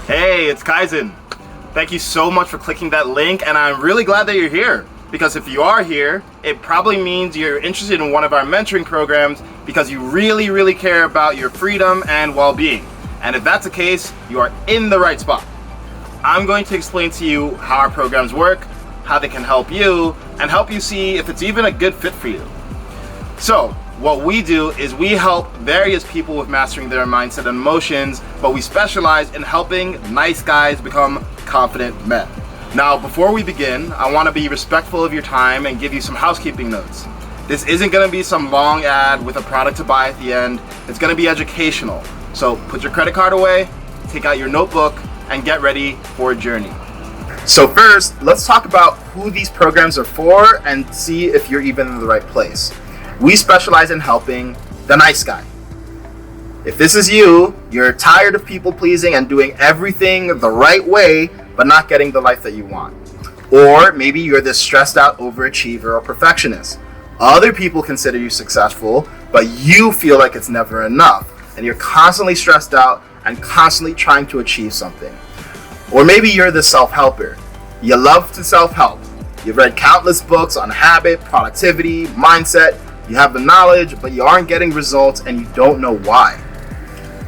Hey, it's Kaizen. Thank you so much for clicking that link, and I'm really glad that you're here. Because if you are here, it probably means you're interested in one of our mentoring programs because you really care about your freedom and well-being. And if that's the case, you are in the right spot. I'm going to explain to you how our programs work, how they can help you, and help you see if it's even a good fit for you. So, what we do is we help various people with mastering their mindset and emotions, but we specialize in helping nice guys become confident men. Now, before we begin, I want to be respectful of your time and give you some housekeeping notes. This isn't going to be some long ad with a product to buy at the end. It's going to be educational. So put your credit card away, take out your notebook, and get ready for a journey. So first, let's talk about who these programs are for and see if you're even in the right place. We specialize in helping the nice guy. If this is you, you're tired of people pleasing and doing everything the right way, but not getting the life that you want. Or maybe you're this stressed out overachiever or perfectionist. Other people consider you successful, but you feel like it's never enough, and you're constantly stressed out and constantly trying to achieve something. Or maybe you're the self-helper. You love to self-help. You've read countless books on habit, productivity, mindset. You have the knowledge, but you aren't getting results and you don't know why.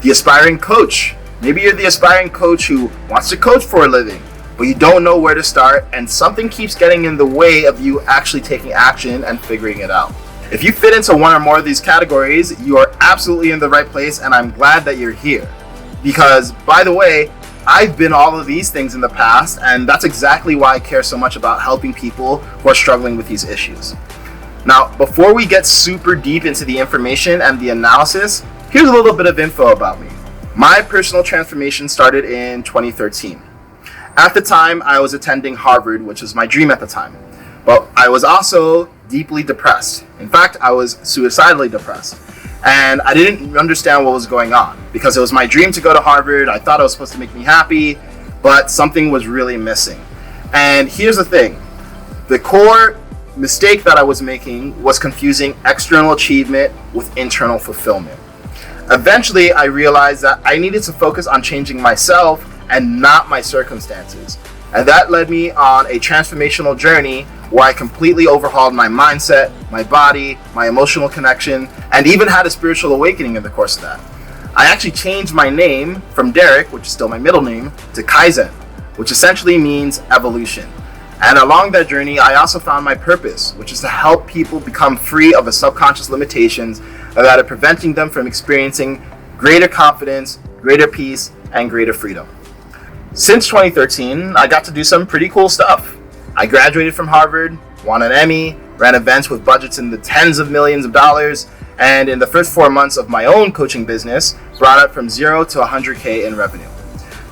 The aspiring coach. Maybe you're the aspiring coach who wants to coach for a living, but you don't know where to start and something keeps getting in the way of you actually taking action and figuring it out. If you fit into one or more of these categories, you are absolutely in the right place, and I'm glad that you're here. Because, by the way, I've been all of these things in the past, and that's exactly why I care so much about helping people who are struggling with these issues. Now, before we get super deep into the information and the analysis, here's a little bit of info about me. My personal transformation started in 2013. At the time, I was attending Harvard, which was my dream at the time. But I was also deeply depressed. In fact, I was suicidally depressed. And I didn't understand what was going on because it was my dream to go to Harvard. I thought it was supposed to make me happy, but something was really missing. And here's the thing. The core mistake that I was making was confusing external achievement with internal fulfillment. Eventually, I realized that I needed to focus on changing myself and not my circumstances. And that led me on a transformational journey where I completely overhauled my mindset, my body, my emotional connection, and even had a spiritual awakening in the course of that. I actually changed my name from Derek, which is still my middle name, to Kaizen, which essentially means evolution. And along that journey, I also found my purpose, which is to help people become free of the subconscious limitations that are preventing them from experiencing greater confidence, greater peace, and greater freedom. Since 2013, I got to do some pretty cool stuff. I graduated from Harvard, won an Emmy, ran events with budgets in the tens of millions of dollars, and in the first 4 months of my own coaching business, brought it from 0 to 100K in revenue.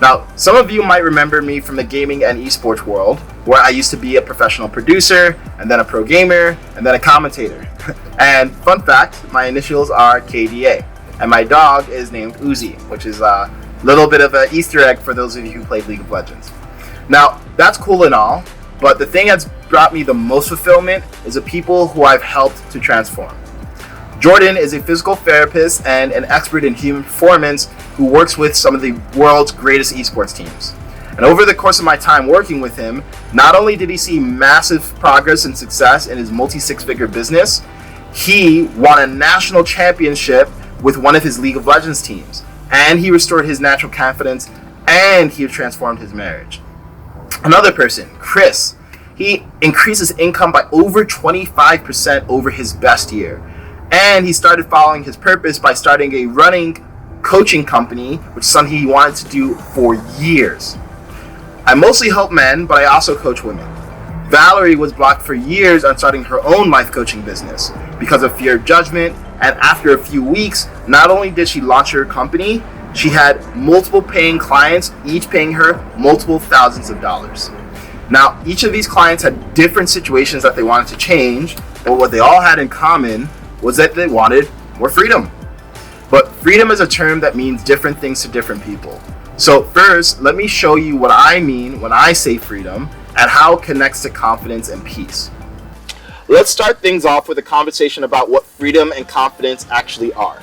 Now, some of you might remember me from the gaming and esports world, where I used to be a professional producer, and then a pro gamer, and then a commentator. And fun fact, my initials are KDA, and my dog is named Uzi, which is a little bit of an Easter egg for those of you who played League of Legends. Now, that's cool and all, but the thing that's brought me the most fulfillment is the people who I've helped to transform. Jordan is a physical therapist and an expert in human performance who works with some of the world's greatest esports teams. And over the course of my time working with him, not only did he see massive progress and success in his multi-six-figure business, he won a national championship with one of his League of Legends teams. And he restored his natural confidence, and he transformed his marriage. Another person, Chris, he increased his income by over 25% over his best year. And he started following his purpose by starting a running coaching company, which is something he wanted to do for years. I mostly help men, but I also coach women. Valerie was blocked for years on starting her own life coaching business because of fear of judgment, and after a few weeks, not only did she launch her company, she had multiple paying clients, each paying her multiple thousands of dollars. Now, each of these clients had different situations that they wanted to change, but what they all had in common was that they wanted more freedom. But freedom is a term that means different things to different people. So first, let me show you what I mean when I say freedom and how it connects to confidence and peace. Let's start things off with a conversation about what freedom and confidence actually are.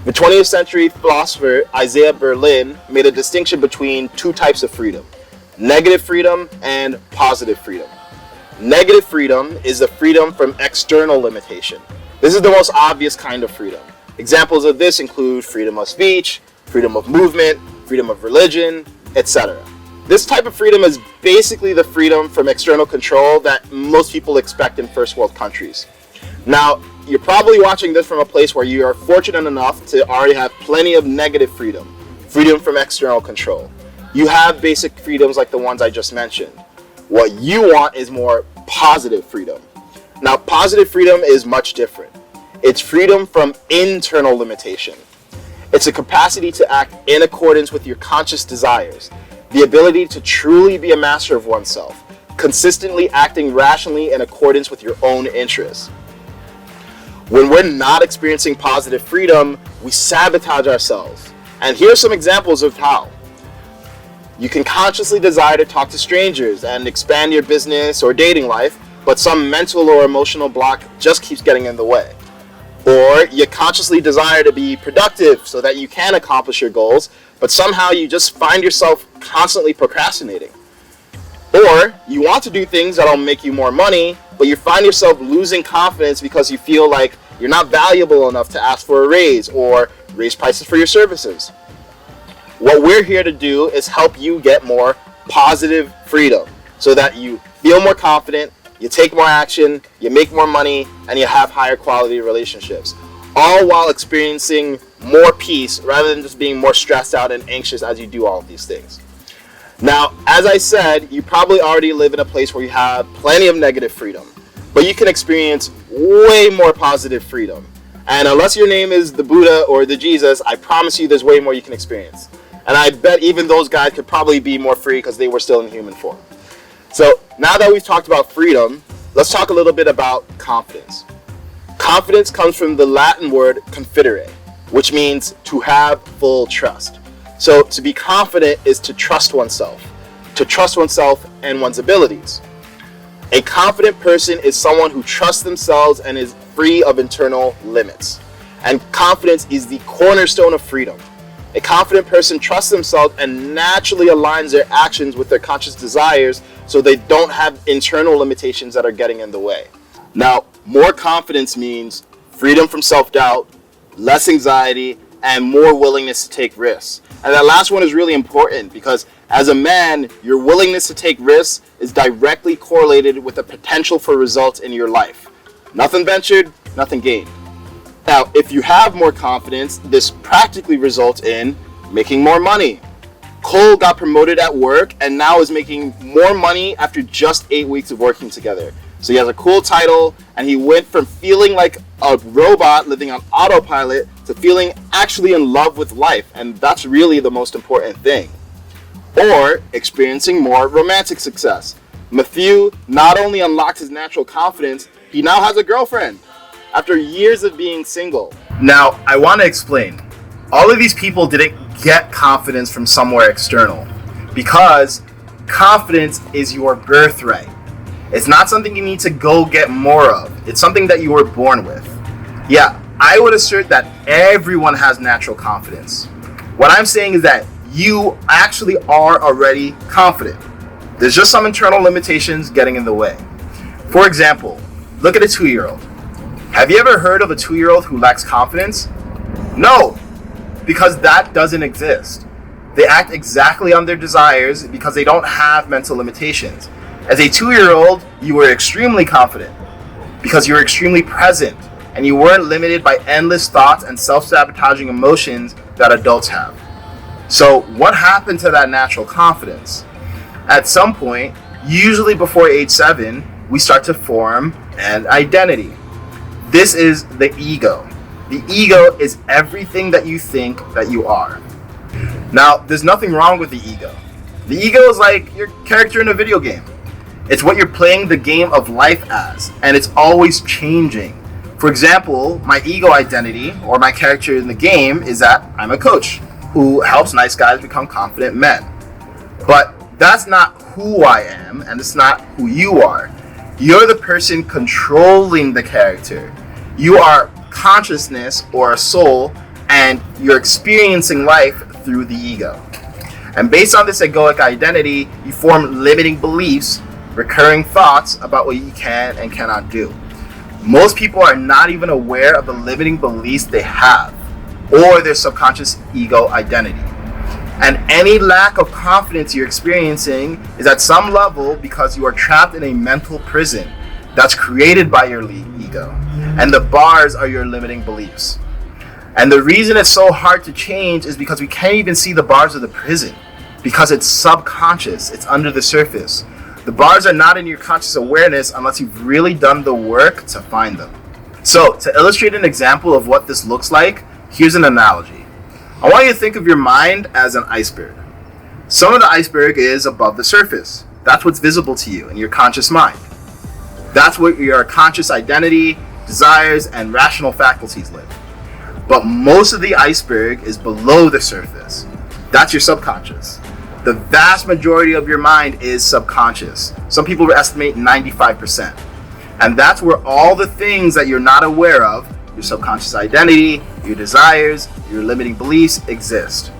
The 20th century philosopher Isaiah Berlin made a distinction between two types of freedom: negative freedom and positive freedom. Negative freedom is the freedom from external limitation. This is the most obvious kind of freedom. Examples of this include freedom of speech, freedom of movement, freedom of religion, etc. This type of freedom is basically the freedom from external control that most people expect in first world countries. Now, you're probably watching this from a place where you are fortunate enough to already have plenty of negative freedom, freedom from external control. You have basic freedoms like the ones I just mentioned. What you want is more positive freedom. Now, positive freedom is much different. It's freedom from internal limitation. It's a capacity to act in accordance with your conscious desires, the ability to truly be a master of oneself, consistently acting rationally in accordance with your own interests. When we're not experiencing positive freedom, we sabotage ourselves. And here are some examples of how. You can consciously desire to talk to strangers and expand your business or dating life, but some mental or emotional block just keeps getting in the way. Or you consciously desire to be productive so that you can accomplish your goals, but somehow you just find yourself constantly procrastinating. Or you want to do things that'll make you more money, but you find yourself losing confidence because you feel like you're not valuable enough to ask for a raise or raise prices for your services. What we're here to do is help you get more positive freedom so that you feel more confident, you take more action, you make more money, and you have higher quality relationships, all while experiencing more peace rather than just being more stressed out and anxious as you do all of these things. Now, as I said, you probably already live in a place where you have plenty of negative freedom, but you can experience way more positive freedom. And unless your name is the Buddha or the Jesus, I promise you there's way more you can experience. And I bet even those guys could probably be more free because they were still in human form. So now that we've talked about freedom, let's talk a little bit about confidence. Confidence comes from the Latin word confidere, which means to have full trust. So to be confident is to trust oneself and one's abilities. A confident person is someone who trusts themselves and is free of internal limits. And confidence is the cornerstone of freedom. A confident person trusts themselves and naturally aligns their actions with their conscious desires so they don't have internal limitations that are getting in the way. Now, more confidence means freedom from self-doubt, less anxiety, and more willingness to take risks. And that last one is really important because as a man, your willingness to take risks is directly correlated with the potential for results in your life. Nothing ventured, nothing gained. Now, if you have more confidence, this practically results in making more money. Cole got promoted at work and now is making more money after just 8 weeks of working together. So he has a cool title and he went from feeling like a robot living on autopilot to feeling actually in love with life, and that's really the most important thing. Or experiencing more romantic success. Matthew not only unlocked his natural confidence, he now has a girlfriend after years of being single. Now, I want to explain. All of these people didn't get confidence from somewhere external because confidence is your birthright. It's not something you need to go get more of. It's something that you were born with. Yeah, I would assert that everyone has natural confidence. What I'm saying is that you actually are already confident. There's just some internal limitations getting in the way. For example, look at a 2-year-old. Have you ever heard of a 2-year-old who lacks confidence? No, because that doesn't exist. They act exactly on their desires because they don't have mental limitations. As a 2-year-old, you were extremely confident because you were extremely present and you weren't limited by endless thoughts and self-sabotaging emotions that adults have. So what happened to that natural confidence? At some point, usually before age 7, we start to form an identity. This is the ego. The ego is everything that you think that you are. Now, there's nothing wrong with the ego. The ego is like your character in a video game. It's what you're playing the game of life as, and it's always changing. For example, my ego identity, or my character in the game, is that I'm a coach who helps nice guys become confident men. But that's not who I am, and it's not who you are. You're the person controlling the character. You are consciousness or a soul, and and you're experiencing life through the ego. And based on this egoic identity, you form limiting beliefs, recurring thoughts about what you can and cannot do. Most people are not even aware of the limiting beliefs they have or their subconscious ego identity. And any lack of confidence you're experiencing is at some level because you are trapped in a mental prison that's created by your ego. And the bars are your limiting beliefs. And the reason it's so hard to change is because we can't even see the bars of the prison, because it's subconscious, it's under the surface. The bars are not in your conscious awareness unless you've really done the work to find them. So, to illustrate an example of what this looks like, here's an analogy. I want you to think of your mind as an iceberg. Some of the iceberg is above the surface. That's what's visible to you in your conscious mind. That's where your conscious identity, desires, and rational faculties live. But most of the iceberg is below the surface. That's your subconscious. The vast majority of your mind is subconscious. Some people estimate 95%. And that's where all the things that you're not aware of, your subconscious identity, your desires, your limiting beliefs, exist.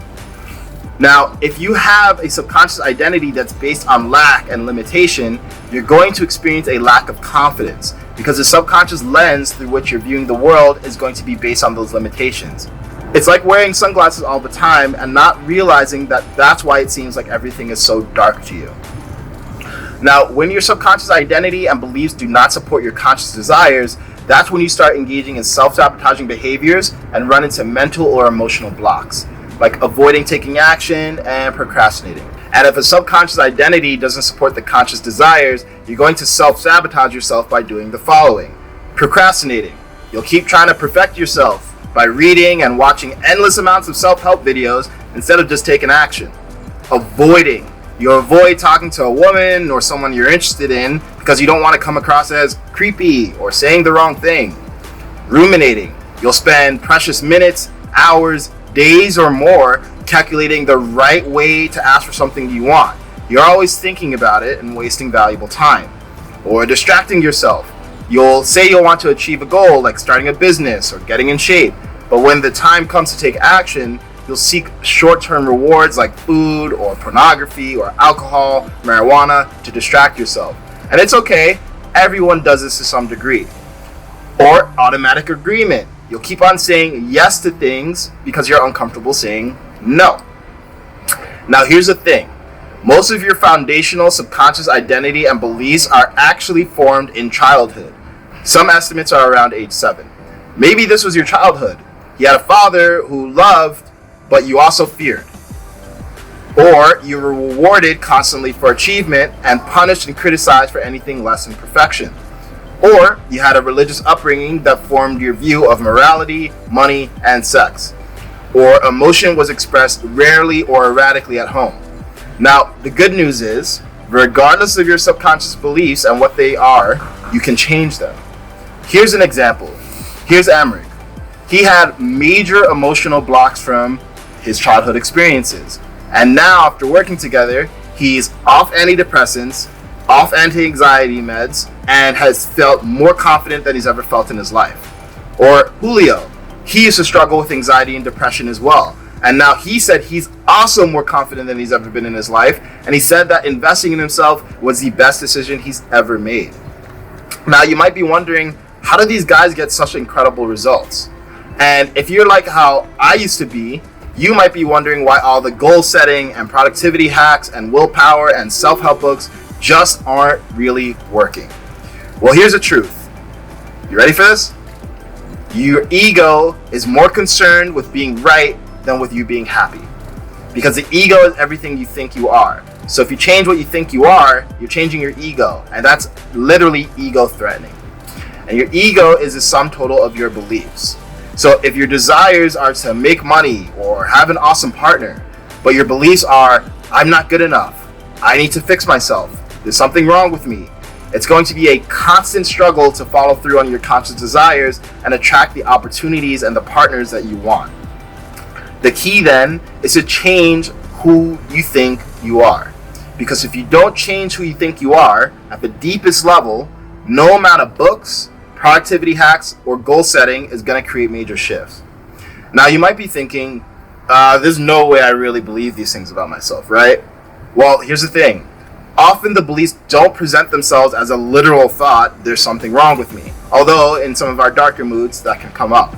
Now, if you have a subconscious identity that's based on lack and limitation, you're going to experience a lack of confidence because the subconscious lens through which you're viewing the world is going to be based on those limitations. It's like wearing sunglasses all the time and not realizing that that's why it seems like everything is so dark to you. Now, when your subconscious identity and beliefs do not support your conscious desires, that's when you start engaging in self-sabotaging behaviors and run into mental or emotional blocks, like avoiding taking action and procrastinating. And if a subconscious identity doesn't support the conscious desires, you're going to self-sabotage yourself by doing the following. Procrastinating. You'll keep trying to perfect yourself by reading and watching endless amounts of self-help videos instead of just taking action. Avoiding. You'll avoid talking to a woman or someone you're interested in because you don't want to come across as creepy or saying the wrong thing. Ruminating. You'll spend precious minutes, hours, days, or more calculating the right way to ask for something you want. You're always thinking about it and wasting valuable time. Or distracting yourself. You'll say you'll want to achieve a goal like starting a business or getting in shape, but when the time comes to take action, you'll seek short-term rewards like food or pornography or alcohol, marijuana to distract yourself. And it's okay, everyone does this to some degree. Or automatic agreement. You'll keep on saying yes to things because you're uncomfortable saying no. Now here's the thing. Most of your foundational subconscious identity and beliefs are actually formed in childhood. Some estimates are around age 7. Maybe this was your childhood. You had a father who loved, but you also feared. Or you were rewarded constantly for achievement and punished and criticized for anything less than perfection. Or you had a religious upbringing that formed your view of morality, money, and sex. Or emotion was expressed rarely or erratically at home. Now, the good news is, regardless of your subconscious beliefs and what they are, you can change them. Here's an example. Here's Amrik. He had major emotional blocks from his childhood experiences. And now, after working together, he's off antidepressants, off anti-anxiety meds, and has felt more confident than he's ever felt in his life. Or Julio. He used to struggle with anxiety and depression as well. And now he said he's also more confident than he's ever been in his life. And he said that investing in himself was the best decision he's ever made. Now you might be wondering, how do these guys get such incredible results? And if you're like how I used to be, you might be wondering why all the goal setting and productivity hacks and willpower and self-help books just aren't really working. Well, here's the truth. You ready for this? Your ego is more concerned with being right than with you being happy. Because the ego is everything you think you are. So if you change what you think you are, you're changing your ego. And that's literally ego threatening. And your ego is the sum total of your beliefs. So if your desires are to make money or have an awesome partner, but your beliefs are, I'm not good enough, I need to fix myself, there's something wrong with me, it's going to be a constant struggle to follow through on your conscious desires and attract the opportunities and the partners that you want. The key then is to change who you think you are. Because if you don't change who you think you are at the deepest level, no amount of books, productivity hacks, or goal setting is going to create major shifts. Now, you might be thinking, there's no way I really believe these things about myself, right? Well, here's the thing. Often the beliefs don't present themselves as a literal thought, there's something wrong with me. Although, in some of our darker moods, that can come up.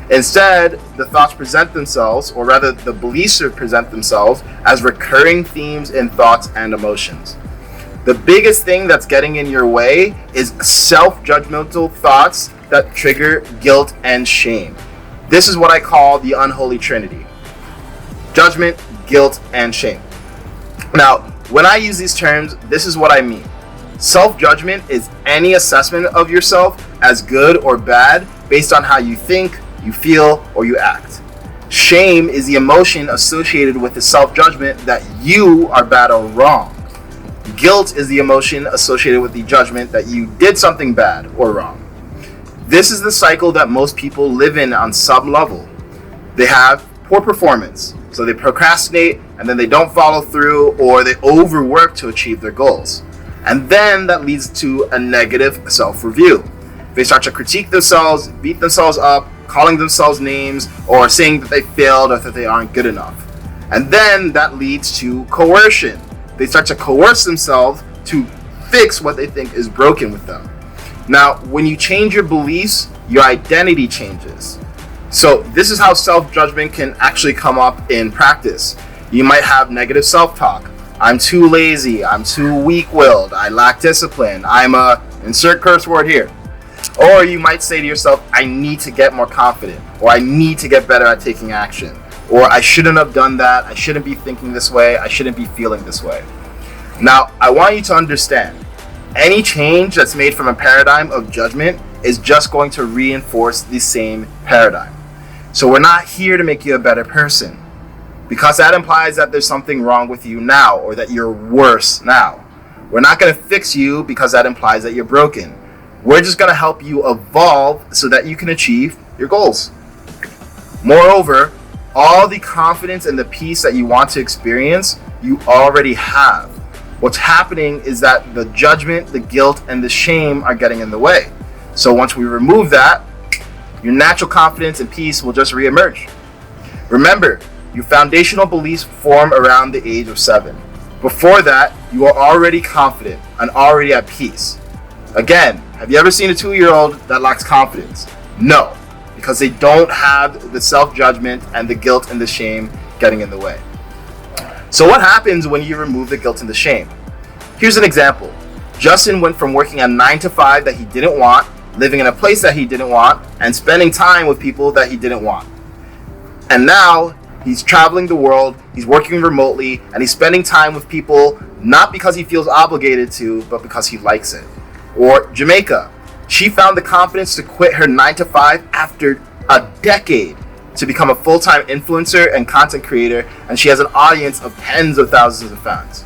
Instead, the thoughts present themselves, or rather the beliefs present themselves, as recurring themes in thoughts and emotions. The biggest thing that's getting in your way is self-judgmental thoughts that trigger guilt and shame. This is what I call the unholy trinity. Judgment, guilt, and shame. Now, when I use these terms, this is what I mean. Self-judgment is any assessment of yourself as good or bad based on how you think, you feel, or you act. Shame is the emotion associated with the self-judgment that you are bad or wrong. Guilt is the emotion associated with the judgment that you did something bad or wrong. This is the cycle that most people live in on some level. They have poor performance, so they procrastinate and then they don't follow through, or they overwork to achieve their goals. And then that leads to a negative self-review. They start to critique themselves, beat themselves up, calling themselves names, or saying that they failed or that they aren't good enough. And then that leads to coercion. They start to coerce themselves to fix what they think is broken with them. Now, when you change your beliefs, your identity changes. So this is how self-judgment can actually come up in practice. You might have negative self-talk. I'm too lazy, I'm too weak-willed, I lack discipline, I'm a insert curse word here. Or you might say to yourself, I need to get more confident, or I need to get better at taking action, or I shouldn't have done that, I shouldn't be thinking this way, I shouldn't be feeling this way. Now, I want you to understand, any change that's made from a paradigm of judgment is just going to reinforce the same paradigm. So we're not here to make you a better person, because that implies that there's something wrong with you now, or that you're worse now. We're not going to fix you because that implies that you're broken. We're just going to help you evolve so that you can achieve your goals. Moreover, all the confidence and the peace that you want to experience, you already have. What's happening is that the judgment, the guilt, and the shame are getting in the way. So once we remove that, your natural confidence and peace will just reemerge. Remember, your foundational beliefs form around the age of 7. Before that, you are already confident and already at peace. Again, have you ever seen a 2-year-old that lacks confidence? No, because they don't have the self-judgment and the guilt and the shame getting in the way. So what happens when you remove the guilt and the shame? Here's an example. Justin went from working a 9 to 5 that he didn't want, living in a place that he didn't want, and spending time with people that he didn't want. And now he's traveling the world, he's working remotely, and he's spending time with people not because he feels obligated to, but because he likes it. Or Jamaica. She found the confidence to quit her 9 to 5 after a decade to become a full-time influencer and content creator, and she has an audience of tens of thousands of fans.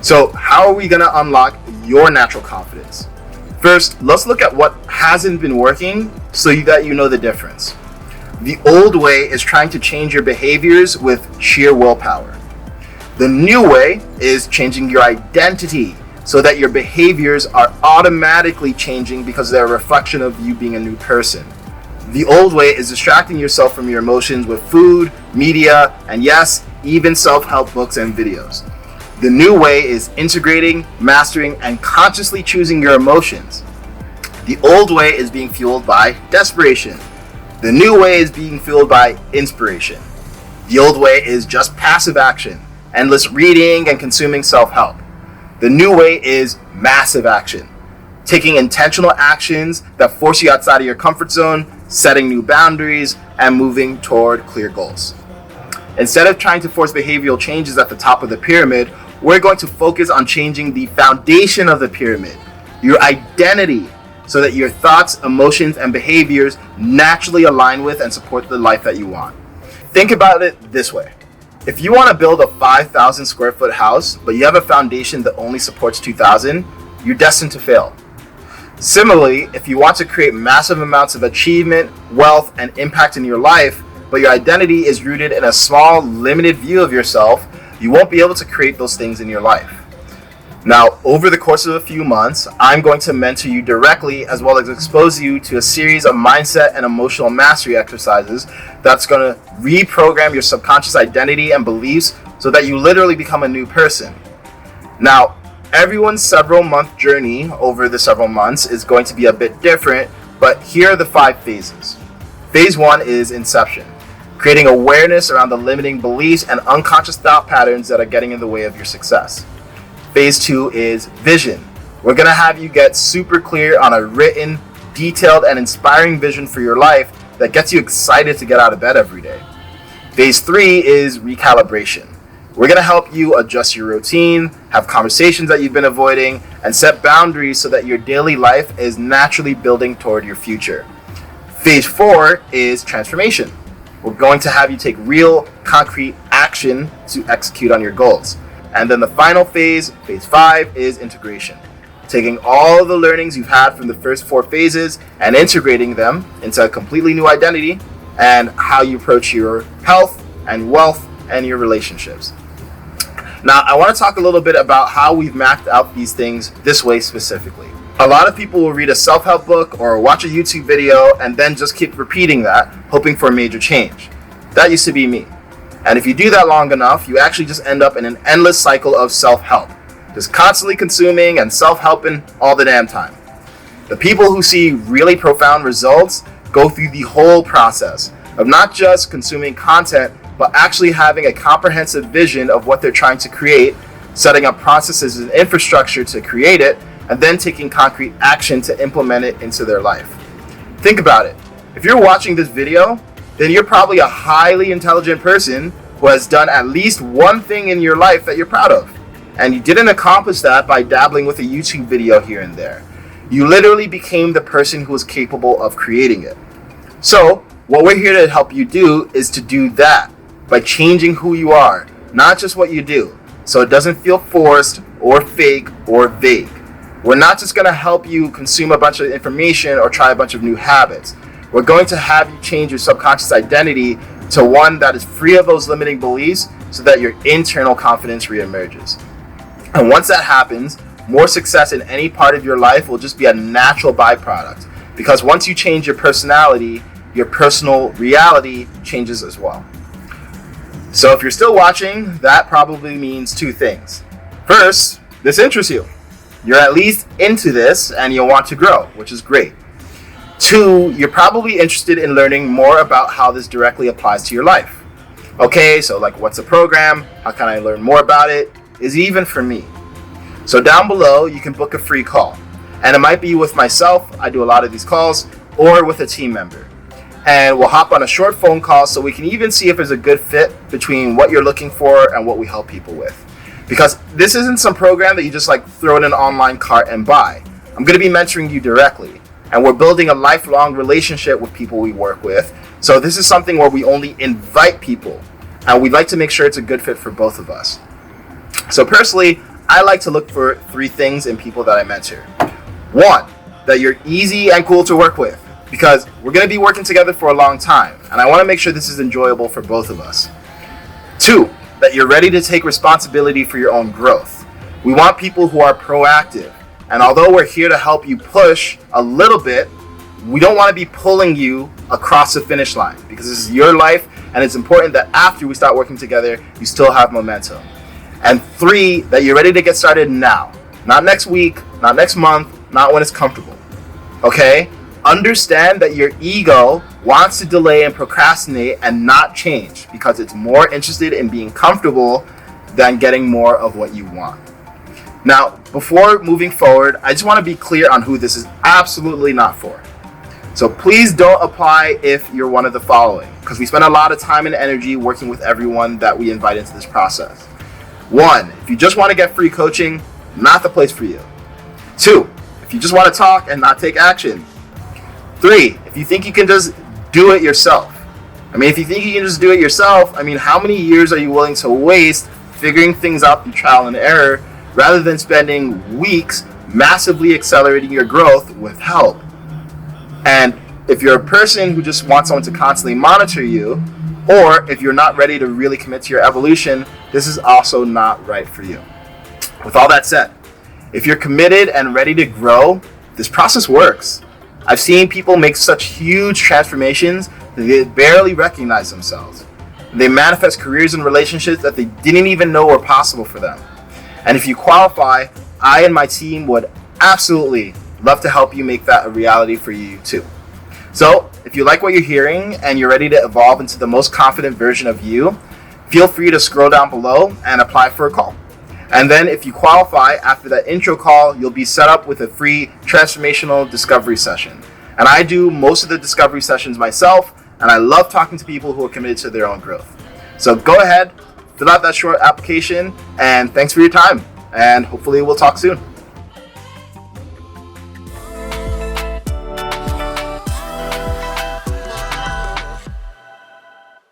So how are we going to unlock your natural confidence? First, let's look at what hasn't been working so that you know the difference. The old way is trying to change your behaviors with sheer willpower. The new way is changing your identity so that your behaviors are automatically changing because they're a reflection of you being a new person. The old way is distracting yourself from your emotions with food, media, and yes, even self-help books and videos. The new way is integrating, mastering, and consciously choosing your emotions. The old way is being fueled by desperation. The new way is being fueled by inspiration. The old way is just passive action, endless reading and consuming self-help. The new way is massive action, taking intentional actions that force you outside of your comfort zone, setting new boundaries, and moving toward clear goals. Instead of trying to force behavioral changes at the top of the pyramid, we're going to focus on changing the foundation of the pyramid, your identity, so that your thoughts, emotions, and behaviors naturally align with and support the life that you want. Think about it this way. If you want to build a 5,000 square foot house, but you have a foundation that only supports 2,000, you're destined to fail. Similarly, if you want to create massive amounts of achievement, wealth, and impact in your life, but your identity is rooted in a small, limited view of yourself, you won't be able to create those things in your life. Now, over the course of a few months, I'm going to mentor you directly as well as expose you to a series of mindset and emotional mastery exercises that's going to reprogram your subconscious identity and beliefs so that you literally become a new person. Now, everyone's several month journey over the several months is going to be a bit different, but here are the 5 phases. Phase 1 is inception, creating awareness around the limiting beliefs and unconscious thought patterns that are getting in the way of your success. Phase 2 is vision. We're going to have you get super clear on a written, detailed, and inspiring vision for your life that gets you excited to get out of bed every day. Phase 3 is recalibration. We're going to help you adjust your routine, have conversations that you've been avoiding, and set boundaries so that your daily life is naturally building toward your future. Phase 4 is transformation. We're going to have you take real, concrete action to execute on your goals. And then the final phase, phase 5, is integration. Taking all the learnings you've had from the first 4 phases and integrating them into a completely new identity and how you approach your health and wealth and your relationships. Now, I want to talk a little bit about how we've mapped out these things this way specifically. A lot of people will read a self-help book or watch a YouTube video and then just keep repeating that, hoping for a major change. That used to be me. And if you do that long enough, you actually just end up in an endless cycle of self-help, just constantly consuming and self-helping all the damn time. The people who see really profound results go through the whole process of not just consuming content, but actually having a comprehensive vision of what they're trying to create, setting up processes and infrastructure to create it, and then taking concrete action to implement it into their life. Think about it. If you're watching this video, then you're probably a highly intelligent person who has done at least one thing in your life that you're proud of. And you didn't accomplish that by dabbling with a YouTube video here and there. You literally became the person who was capable of creating it. So, what we're here to help you do is to do that by changing who you are, not just what you do, so it doesn't feel forced or fake or vague. We're not just going to help you consume a bunch of information or try a bunch of new habits. We're going to have you change your subconscious identity to one that is free of those limiting beliefs so that your internal confidence reemerges. And once that happens, more success in any part of your life will just be a natural byproduct. Because once you change your personality, your personal reality changes as well. So if you're still watching, that probably means 2 things. First, this interests you. You're at least into this and you'll want to grow, which is great. 2, you're probably interested in learning more about how this directly applies to your life. Okay, so like what's a program? How can I learn more about it? Is it even for me? So down below, you can book a free call. And it might be with myself, I do a lot of these calls, or with a team member. And we'll hop on a short phone call so we can even see if there's a good fit between what you're looking for and what we help people with. Because this isn't some program that you just like throw in an online cart and buy. I'm going to be mentoring you directly. And we're building a lifelong relationship with people we work with. So this is something where we only invite people. And we'd like to make sure it's a good fit for both of us. So personally, I like to look for 3 things in people that I mentor. 1, that you're easy and cool to work with. Because we're going to be working together for a long time. And I want to make sure this is enjoyable for both of us. 2, that you're ready to take responsibility for your own growth. We want people who are proactive. And although we're here to help you push a little bit, we don't want to be pulling you across the finish line because this is your life and it's important that after we start working together, you still have momentum. And 3, that you're ready to get started now. Not next week, not next month, not when it's comfortable. Okay? Understand that your ego wants to delay and procrastinate and not change because it's more interested in being comfortable than getting more of what you want. Now, before moving forward, I just want to be clear on who this is absolutely not for. So please don't apply if you're one of the following, because we spend a lot of time and energy working with everyone that we invite into this process. 1, if you just want to get free coaching, not the place for you. 2, if you just want to talk and not take action. 3, if you think you can just do it yourself. If you think you can just do it yourself, how many years are you willing to waste figuring things out through trial and error rather than spending weeks massively accelerating your growth with help? And if you're a person who just wants someone to constantly monitor you, or if you're not ready to really commit to your evolution, this is also not right for you. With all that said, If you're committed and ready to grow, this process works. I've seen people make such huge transformations that they barely recognize themselves. They manifest careers and relationships that they didn't even know were possible for them. And if you qualify, I and my team would absolutely love to help you make that a reality for you too. So, if you like what you're hearing and you're ready to evolve into the most confident version of you, feel free to scroll down below and apply for a call. And then if you qualify, after that intro call, you'll be set up with a free transformational discovery session. And I do most of the discovery sessions myself, and I love talking to people who are committed to their own growth. So go ahead, fill out that short application, and thanks for your time. And hopefully we'll talk soon.